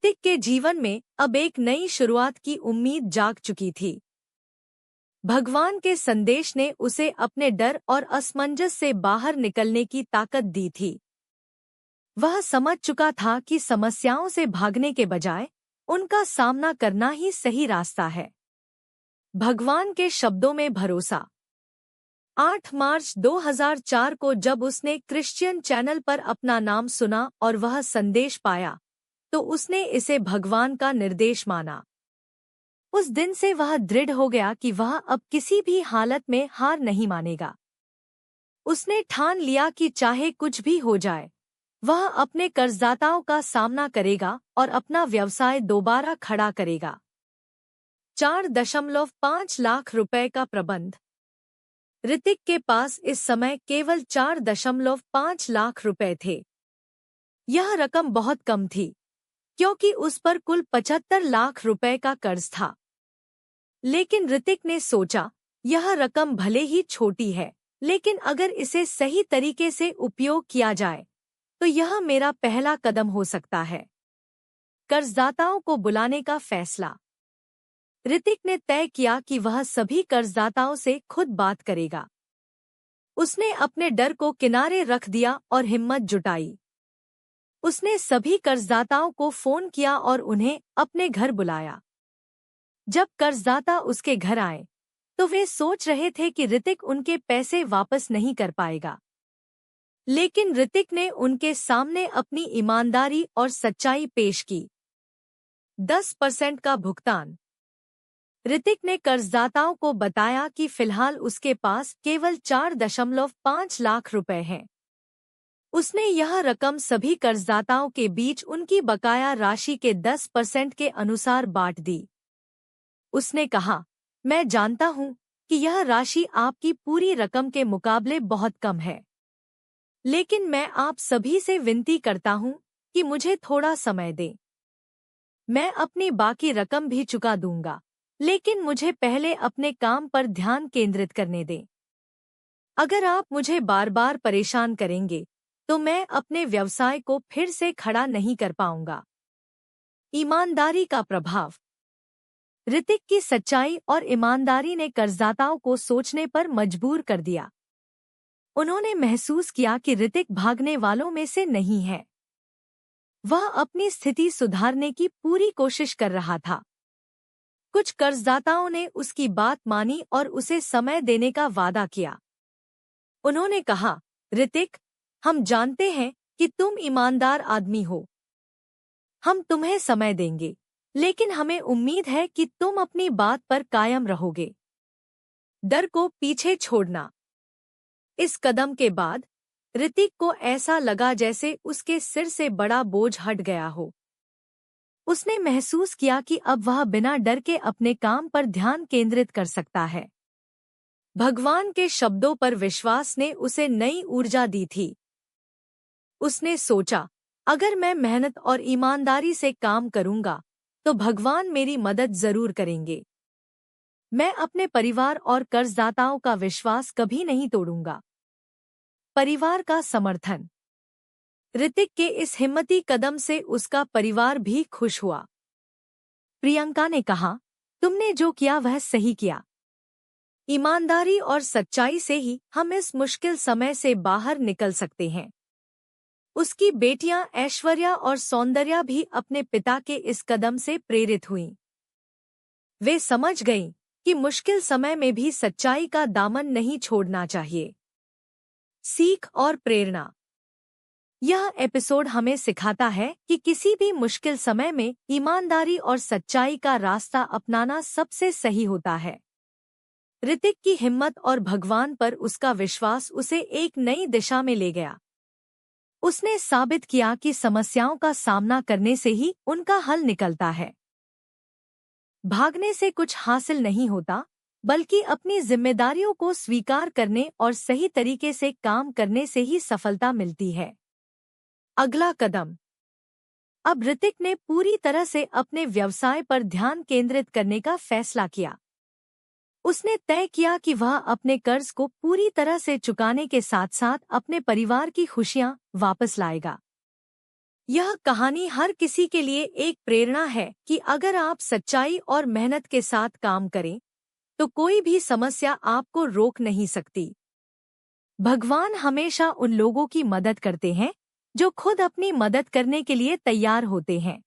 ऋतिक के जीवन में अब एक नई शुरुआत की उम्मीद जाग चुकी थी। भगवान के संदेश ने उसे अपने डर और असमंजस से बाहर निकलने की ताकत दी थी। वह समझ चुका था कि समस्याओं से भागने के बजाय उनका सामना करना ही सही रास्ता है। भगवान के शब्दों में भरोसा। 8 मार्च 2004 को जब उसने क्रिश्चियन चैनल पर अपना नाम सुना और वह संदेश पाया, तो उसने इसे भगवान का निर्देश माना। उस दिन से वह दृढ़ हो गया कि वह अब किसी भी हालत में हार नहीं मानेगा। उसने ठान लिया कि चाहे कुछ भी हो जाए, वह अपने कर्जदाताओं का सामना करेगा और अपना व्यवसाय दोबारा खड़ा करेगा। 4.5 लाख रुपए का प्रबंध। ऋतिक के पास इस समय केवल 4.5 लाख रुपए थे। यह रकम बहुत कम थी, क्योंकि उस पर कुल 75 लाख रुपए का कर्ज था। लेकिन ऋतिक ने सोचा, यह रकम भले ही छोटी है, लेकिन अगर इसे सही तरीके से उपयोग किया जाए, तो यह मेरा पहला कदम हो सकता है। कर्जदाताओं को बुलाने का फैसला। ऋतिक ने तय किया कि वह सभी कर्जदाताओं से खुद बात करेगा। उसने अपने डर को किनारे रख दिया और हिम्मत जुटाई। उसने सभी कर्जदाताओं को फोन किया और उन्हें अपने घर बुलाया। जब कर्जदाता उसके घर आए, तो वे सोच रहे थे कि ऋतिक उनके पैसे वापस नहीं कर पाएगा। लेकिन ऋतिक ने उनके सामने अपनी ईमानदारी और सच्चाई पेश की। 10% का भुगतान। ऋतिक ने कर्जदाताओं को बताया कि फिलहाल उसके पास केवल 4.5 लाख रुपए हैं। उसने यह रकम सभी कर्जदाताओं के बीच उनकी बकाया राशि के 10% के अनुसार बांट दी। उसने कहा, मैं जानता हूं कि यह राशि आपकी पूरी रकम के मुकाबले बहुत कम है, लेकिन मैं आप सभी से विनती करता हूं कि मुझे थोड़ा समय दें। मैं अपनी बाकी रकम भी चुका दूंगा, लेकिन मुझे पहले अपने काम पर ध्यान केंद्रित करने दें। अगर आप मुझे बार बार परेशान करेंगे, तो मैं अपने व्यवसाय को फिर से खड़ा नहीं कर पाऊंगा। ईमानदारी का प्रभाव। ऋतिक की सच्चाई और ईमानदारी ने कर्जदाताओं को सोचने पर मजबूर कर दिया। उन्होंने महसूस किया कि ऋतिक भागने वालों में से नहीं है। वह अपनी स्थिति सुधारने की पूरी कोशिश कर रहा था। कुछ कर्जदाताओं ने उसकी बात मानी और उसे समय देने का वादा किया। उन्होंने कहा, ऋतिक, हम जानते हैं कि तुम ईमानदार आदमी हो। हम तुम्हें समय देंगे, लेकिन हमें उम्मीद है कि तुम अपनी बात पर कायम रहोगे। डर को पीछे छोड़ना। इस कदम के बाद ऋतिक को ऐसा लगा जैसे उसके सिर से बड़ा बोझ हट गया हो। उसने महसूस किया कि अब वह बिना डर के अपने काम पर ध्यान केंद्रित कर सकता है। भगवान के शब्दों पर विश्वास ने उसे नई ऊर्जा दी थी। उसने सोचा, अगर मैं मेहनत और ईमानदारी से काम करूंगा, तो भगवान मेरी मदद जरूर करेंगे। मैं अपने परिवार और कर्जदाताओं का विश्वास कभी नहीं तोड़ूंगा। परिवार का समर्थन। ऋतिक के इस हिम्मती कदम से उसका परिवार भी खुश हुआ। प्रियंका ने कहा, तुमने जो किया वह सही किया। ईमानदारी और सच्चाई से ही हम इस मुश्किल समय से बाहर निकल सकते हैं। उसकी बेटियां ऐश्वर्या और सौंदर्या भी अपने पिता के इस कदम से प्रेरित हुईं। वे समझ गईं कि मुश्किल समय में भी सच्चाई का दामन नहीं छोड़ना चाहिए। सीख और प्रेरणा। यह एपिसोड हमें सिखाता है कि किसी भी मुश्किल समय में ईमानदारी और सच्चाई का रास्ता अपनाना सबसे सही होता है। ऋतिक की हिम्मत और भगवान पर उसका विश्वास उसे एक नई दिशा में ले गया। उसने साबित किया कि समस्याओं का सामना करने से ही उनका हल निकलता है। भागने से कुछ हासिल नहीं होता, बल्कि अपनी जिम्मेदारियों को स्वीकार करने और सही तरीके से काम करने से ही सफलता मिलती है। अगला कदम। अब ऋतिक ने पूरी तरह से अपने व्यवसाय पर ध्यान केंद्रित करने का फैसला किया। उसने तय किया कि वह अपने कर्ज को पूरी तरह से चुकाने के साथ साथ अपने परिवार की खुशियां वापस लाएगा। यह कहानी हर किसी के लिए एक प्रेरणा है कि अगर आप सच्चाई और मेहनत के साथ काम करें तो कोई भी समस्या आपको रोक नहीं सकती। भगवान हमेशा उन लोगों की मदद करते हैं जो खुद अपनी मदद करने के लिए तैयार होते हैं।